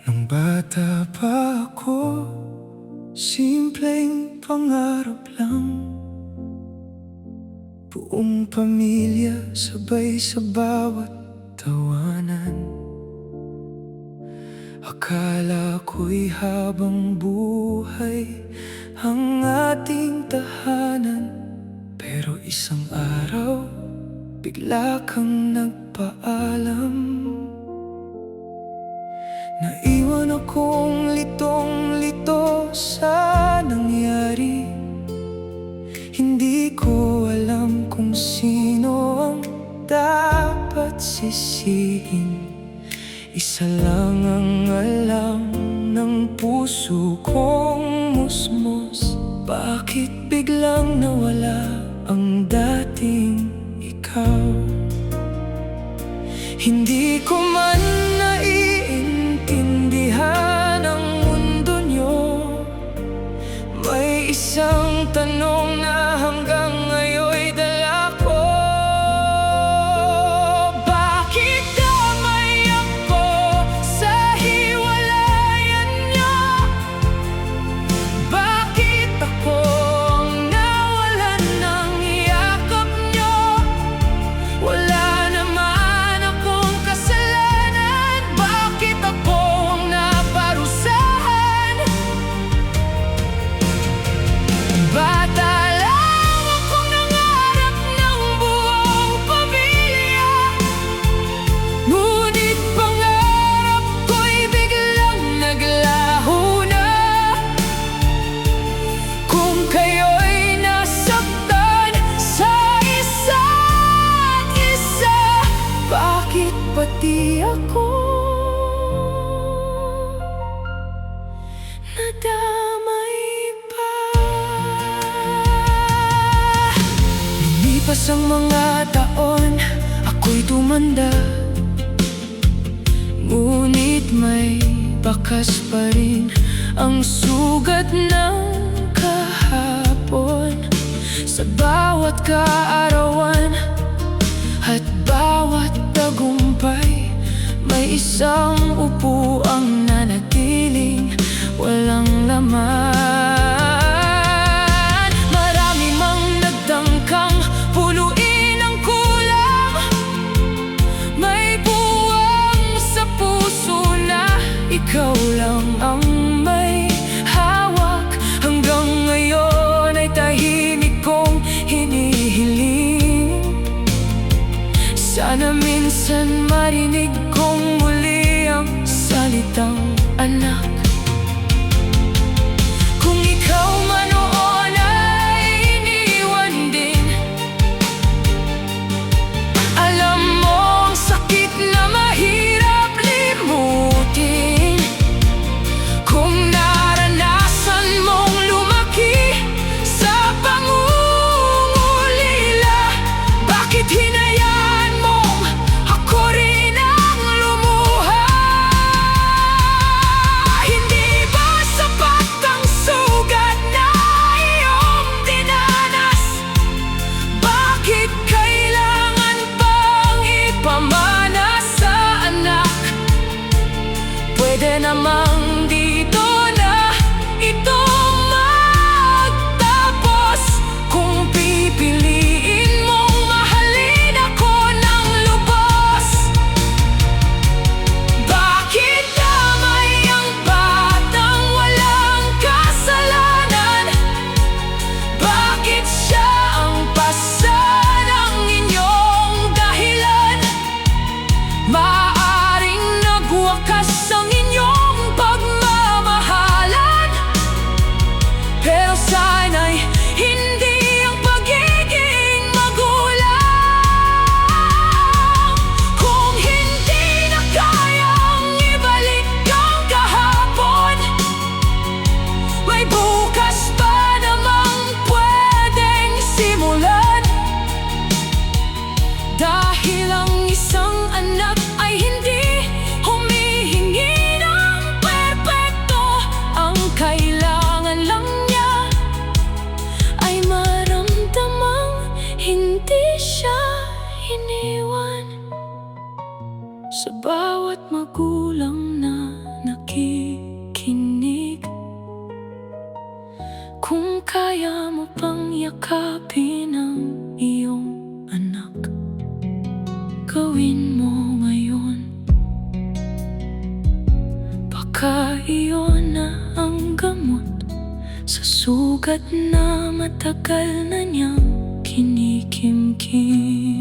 Nung bata pa ako, simpleng pangarap lang. Buong pamilya sabay sa bawat tawanan. Akala ko'y habang buhay ang ating tahanan. Pero isang araw, bigla kang nagpaalam. Naiwan akong litong-lito sa nangyari. Hindi ko alam kung sino ang dapat sisihin. Isa lang ang alam ng puso kong musmos. Bakit biglang nawala ang dating ikaw? Hindi ko man naiintindihan ang mundo nyo. May isang tanong na hanggang ngayon'y dala ko. Bakit damay ako sa hiwalayan nyo? Bakit ako ang nawalan ng yakap nyo? Wala naman akong kasalanan. Bakit ako ang naparusahan? Bata lang akong nangarap ng buong pamilya. Ngunit pangarap ko'y biglang naglaho na. Kung kayo'y nasaktan sa isa't isa, bakit pati ako nadamay pa? Lumipas ang mga taon, ako'y tumanda. Ngunit may bakas pa rin ang sugat ng kahapon. Sa bawat kaarawan at bawat tagumpay, may isang upuang nanatiling walang laman. Marami mang nagtangkang punuin ang kulang. May buwang sa puso na ikaw lang ang may hawak. Hanggang ngayon ay tahimik kong hinihiling. Sana minsan marinig kong muli ang salitang anak. Kung ikaw man noon ay iniwan din, alam mo ang sakit na mahirap limutin. Kung naranasan mong lumaki sa pangungulila, bakit hinayaan mong ako rin ang lumuha? Hindi ba sapat ang sugat na iyong dinanas? Bakit kailangan pang ipamana sa anak? Pwede namang dito na ito magtapos. Kung pipiliin mong mahalin ako ng lubos, bakit damay ang batang walang kasalanan? Bakit siya ang pasa ng inyong dahilan? Maaaring nagwakas ang inyong pagmamahalan, pero sana'y hindi ang pagiging magulang. Kung hindi na kayang ibalik ang kahapon, may bukas pa namang pwedeng simulan. Dahil ang isang anak ay hindi humihingi ng perpekto. Ang kailangan lang niya ay maramdamang hindi siya iniwan. Sa bawat magulang na nakita yakapin ang iyong anak. Gawin mo ngayon, baka iyon na ang gamot sa sugat na matagal na niyang kinikimkim.